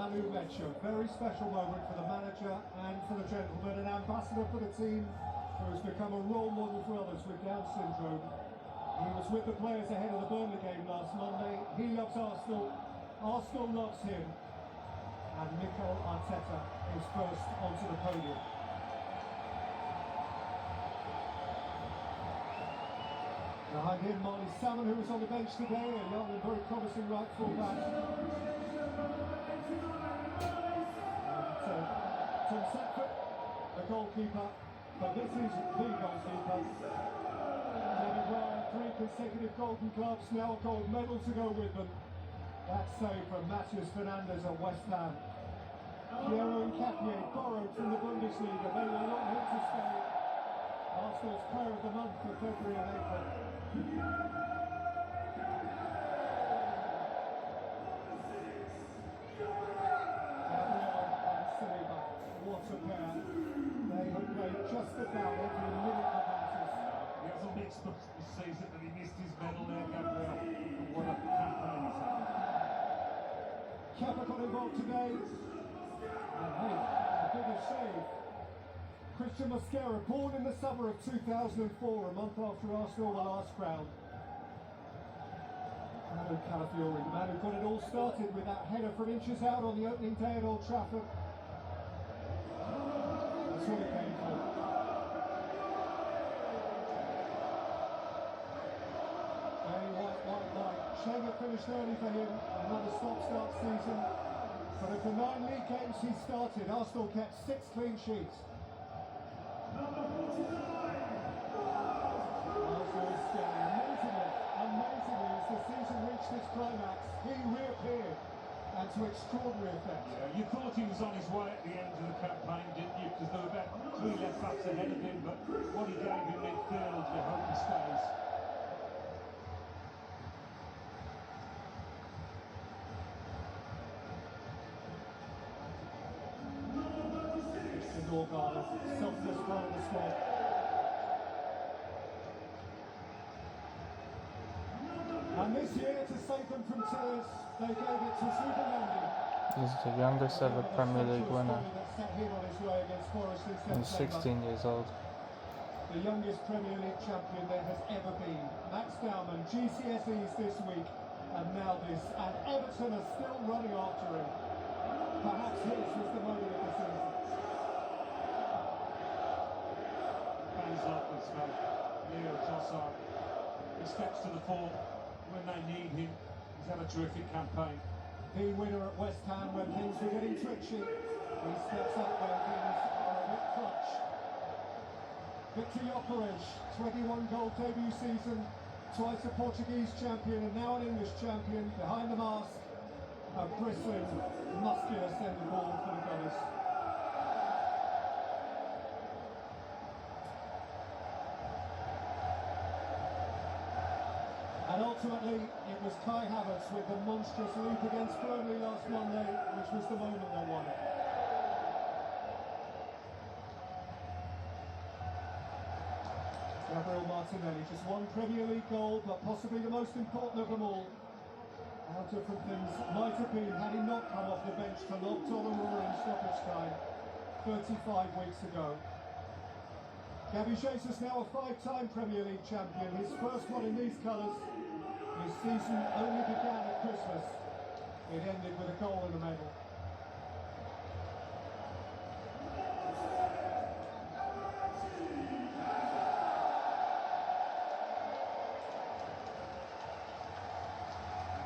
Manu Mecha. Very special moment for the manager and for the gentleman, an ambassador for the team who has become a role model for others with Down syndrome. He was with the players ahead of the Burnley game last Monday. He loves Arsenal, Arsenal loves him, and Mikel Arteta is first onto the podium. Behind him, Marley Salmon, who was on the bench today, a young and very promising right full-back. Tom Sackford, the goalkeeper, but this is the goalkeeper. David Ryan, 3 consecutive Golden Gloves, now a gold medal to go with them. That save from Matheus Fernandes at West Ham. Piero Hincapié, borrowed from the Bundesliga, they were not here to stay. Arsenal's player of the month for February and April. What a pair. They have played just about every minute of matches. He hasn't mixed up this season, but he missed his medal there, Gabriel. And what a campaign he's had. Kepa got involved today. And hey, a bigger save. Christian Mosquera, born in the summer of 2004, a month after Arsenal were last crowned. Manuel Calafiori, the man who got it all started with that header from inches out on the opening day at Old Trafford. That's what he came for. Very white. Shame it finished early for him. Another stop-start season. But of the 9 league games he started, Arsenal kept 6 clean sheets. Amazingly, as the season reached its climax, he reappeared, and to extraordinary effect. Yeah, you thought he was on his way at the end of the campaign, didn't you? Because there were about 3 left backs ahead of him, but what he gave in midfield, you hope he stays. Norgard, selfless part of the squad. And this year, to save them from tears, they gave it to Zubimendi. He's the youngest ever Premier League winner. He's 16 years old. The youngest Premier League champion there has ever been. Max Baumann, GCSEs this week, and now this. And Everton are still running after him. Perhaps his was the moment of the season. Hands up, let's go. Leo Trossard. He steps to the fore when they need him. He's had a terrific campaign. The winner at West Ham when things were getting twitchy. He steps up when things are a bit clutch. Victor Gyökeres, 21-goal debut season, twice a Portuguese champion and now an English champion. Behind the mask, a bristling, muscular centre ball for the Gunners. And ultimately, it was Kai Havertz with the monstrous leap against Burnley last Monday, which was the moment they won it. Gabriel Martinelli, just 1 Premier League goal, but possibly the most important of them all. How different things might have been had he not come off the bench to lob Tolorora in stoppage time 35 weeks ago. Gabby Jesus, now a 5-time Premier League champion, his first one in these colours. His season only began at Christmas. It ended with a goal and a medal.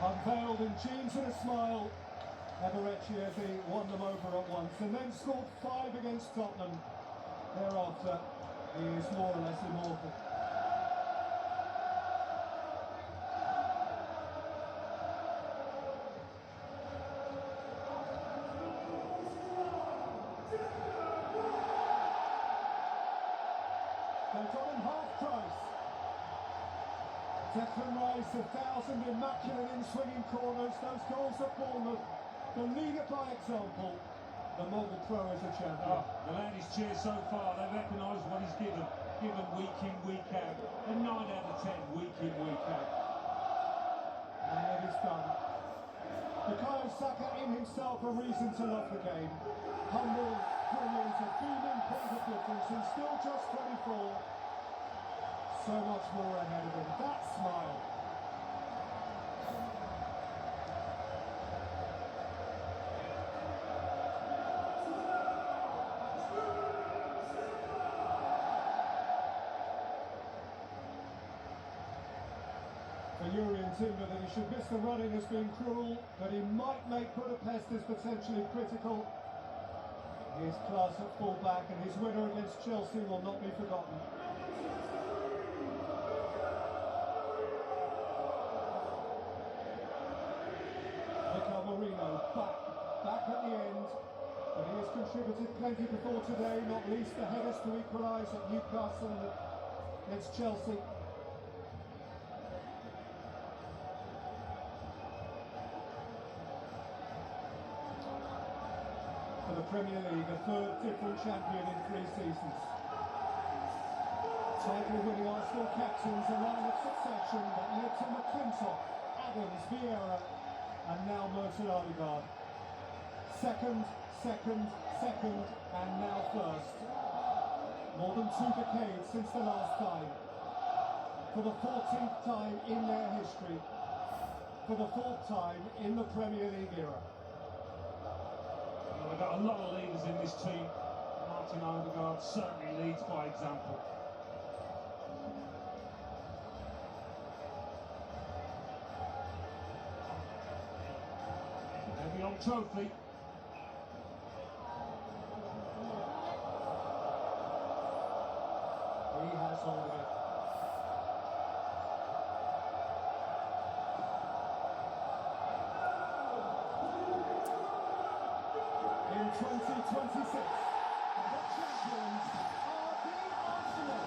Unveiled in jeans and a smile, Eberechi won them over at once and then scored 5 against Tottenham. Thereafter, he is more or less immortal. They got him half price. Declan Rice, 1,000 immaculate in-swinging corners, those goals at Bournemouth. The leader by example. The model pro is a champion. Oh, the ladies cheer so far, they recognise what he's given week in, week out. A 9 out of 10, week in, week out. And it is done. Bukayo Saka in himself. himself a reason to love the game. Humble, brilliant, a beaming point of difference, and still just 24. So much more ahead of him. That smile. For Jurrien Timber, that he should miss the running has been cruel, but he might make Budapest as potentially critical. His class at full-back and his winner against Chelsea will not be forgotten. Mikel Merino back at the end, but he has contributed plenty before today, not least the headers to equalise at Newcastle and against Chelsea. For the Premier League, a third different champion in 3 seasons. Title-winning Arsenal captains, a line of succession that led to McClintock, Adams, Vieira, and now Merton Odegaard. Second, and now first. More than 2 decades since the last time. For the 14th time in their history. For the 4th time in the Premier League era. We've got a lot of leaders in this team. Martin Odegaard certainly leads by example. There's the old trophy. He has hold of it. In 2026, the champions are the Arsenal.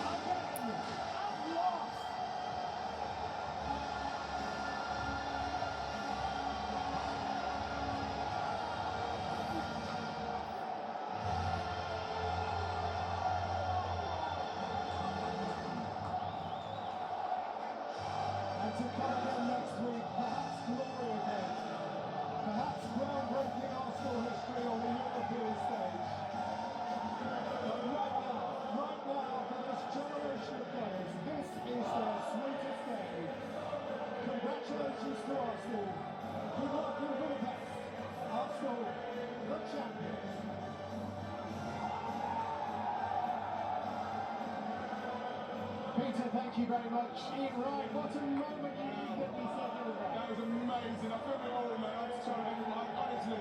Again, at last. And to come again next week, perhaps glory again. Perhaps groundbreaking Arsenal history on the European stage. But right now, for this generation of players, this is their sweetest day. Congratulations to Arsenal. Good luck in Budapest. Arsenal, the champions. Peter, thank you very much. Ian Wright, what a moment you immediately said you were there. That was amazing. I feel it all, man. I'm just trying to everyone. Honestly,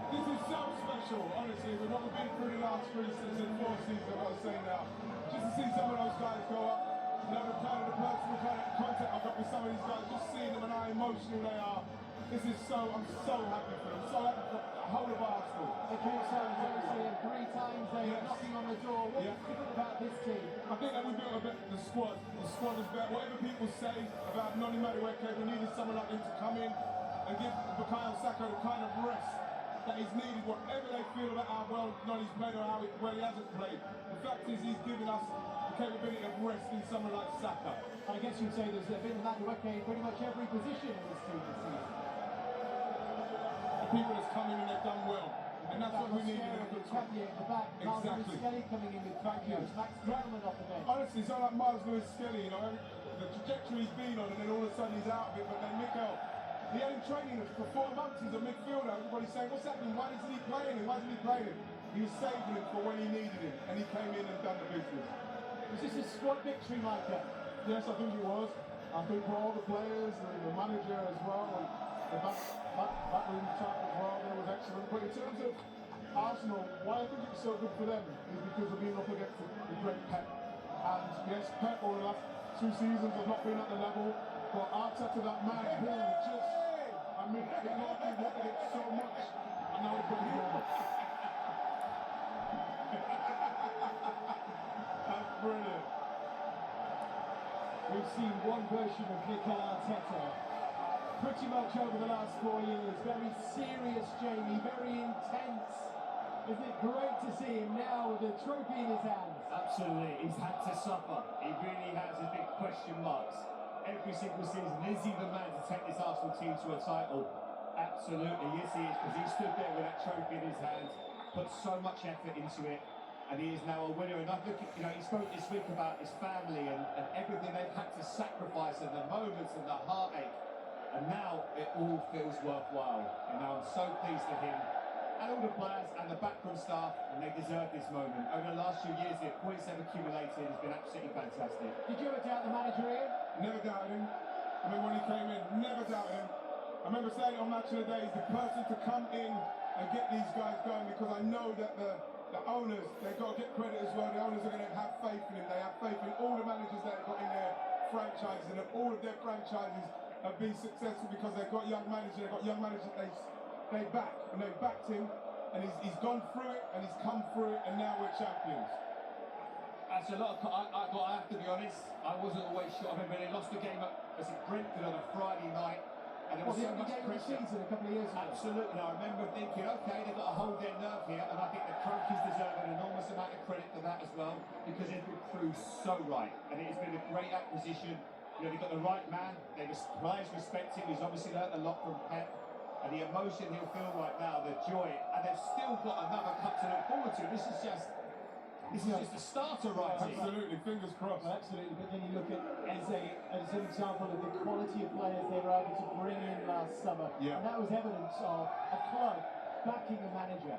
this is so special. Honestly, with what we've been through the last 3 seasons, 4 seasons, I've got to say now. Just to see some of those guys go up, you know, the personal kind of contact I've got with some of these guys, just seeing them and how emotional they are. This is I'm so happy for them. So happy for the whole of Arsenal. They came so closely and 3 times they were Yes. knocking on the door. What's different about this team? I think that we built a bit the squad. The squad is better. Whatever people say about Noni Madueke, we needed someone like him to come in and give Bukayo Saka the kind of rest that is needed. Whatever they feel about how well Noni's played or how well he hasn't played, the fact is he's given us the capability of rest in someone like Saka. I guess you'd say there's been Madueke in pretty much every position in this team this season. The people that's come in and they've done well. And that's what we needed in a good squad. At the back, Miles Exactly. Lewis-Skelly coming in with Thank you. Max Grellman off the bench. Honestly, it's not like Miles Lewis-Skelly, you know, the trajectory he's been on and then all of a sudden he's out of it, but then Mikel, he had him training for 4 months, he's a midfielder, everybody's saying, what's happening, why isn't he playing him, why isn't he playing him? He was saving him for when he needed him, and he came in and done the business. Was this a squad victory, Micah? Yes, I think it was. I think for all the players, the manager as well, and the backroom staff as well, that was excellent. But in terms of Arsenal, why I think it's so good for them is because they've been up against the great Pep. And yes, Pep over the last 2 seasons have not been at the level, but Arteta, that man, who just, I mean, he wanted it so much, and now he's putting it on. That's brilliant. We've seen one version of Mikel Arteta pretty much over the last 4 years. Very serious, Jamie, very intense. Isn't it great to see him now with the trophy in his hands? Absolutely, he's had to suffer. He really has a big question marks every single season. Is he the man to take this Arsenal team to a title? Absolutely, yes he is, because he stood there with that trophy in his hands, put so much effort into it, and he is now a winner. And I look at, you know, he spoke this week about his family and everything they've had to sacrifice and the moments and the heartache. And now it all feels worthwhile. And now I'm so pleased for him and all the players and the backroom staff, and they deserve this moment. Over the last few years, the points they've accumulated has been absolutely fantastic. Did you ever doubt the manager, Ian? Never doubted him. I mean, when he came in, never doubted him. I remember saying on Match of the Day, he's the person to come in and get these guys going, because I know that the owners, they've got to get credit as well. The owners are going to have faith in him. They have faith in all the managers that they've got in their franchises, and all of their franchises have been successful because they've got young managers. They've got young managers that they back, and they've backed him, and he's gone through it, and he's come through it, and now we're champions. That's a lot of. I have to be honest. I wasn't always sure. I remember they lost the game at Brentford on a Friday night, and there was so much game of the pressure. season a couple of years ago. Absolutely. I remember thinking, okay, they've got to hold their nerve here, and I think the Kroenkes deserve an enormous amount of credit for that as well, because they've been proved so right, and it has been a great acquisition. You know, they've got the right man. Players respect him. He's obviously learnt a lot from Pep. And the emotion he'll feel right now, the joy, and they've still got another cup to look forward to. This is just a starter right here. Absolutely, fingers crossed. Well, absolutely, but then you look at as an example of the quality of players they were able to bring in last summer, Yeah. and that was evidence of a club backing a manager.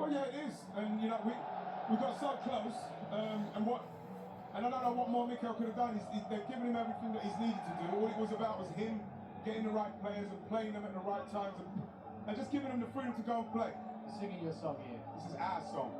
Well, yeah, it is, and you know we got so close, and I don't know what more Mikel could have done. They've given him everything that he's needed to do. All it was about was him getting the right players and playing them at the right times, and just giving them the freedom to go and play. Singing your song here. This is our song.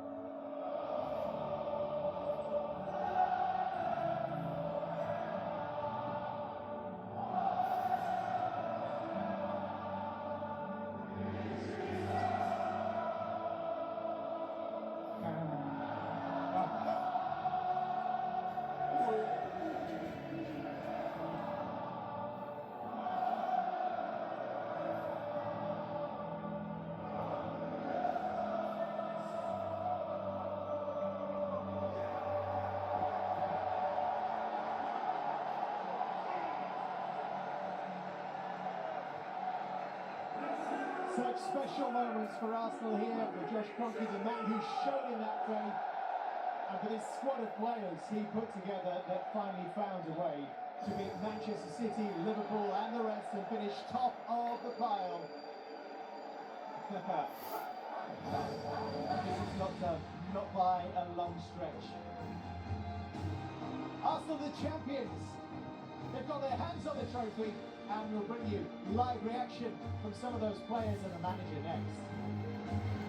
Such special moments for Arsenal here, for Josh Kroenke, the man who's shown in that faith, and for this squad of players he put together that finally found a way to beat Manchester City, Liverpool and the rest and finish top of the pile. This is not done, not by a long stretch. Arsenal the champions. They've got their hands on the trophy, and we'll bring you live reaction from some of those players and the manager next.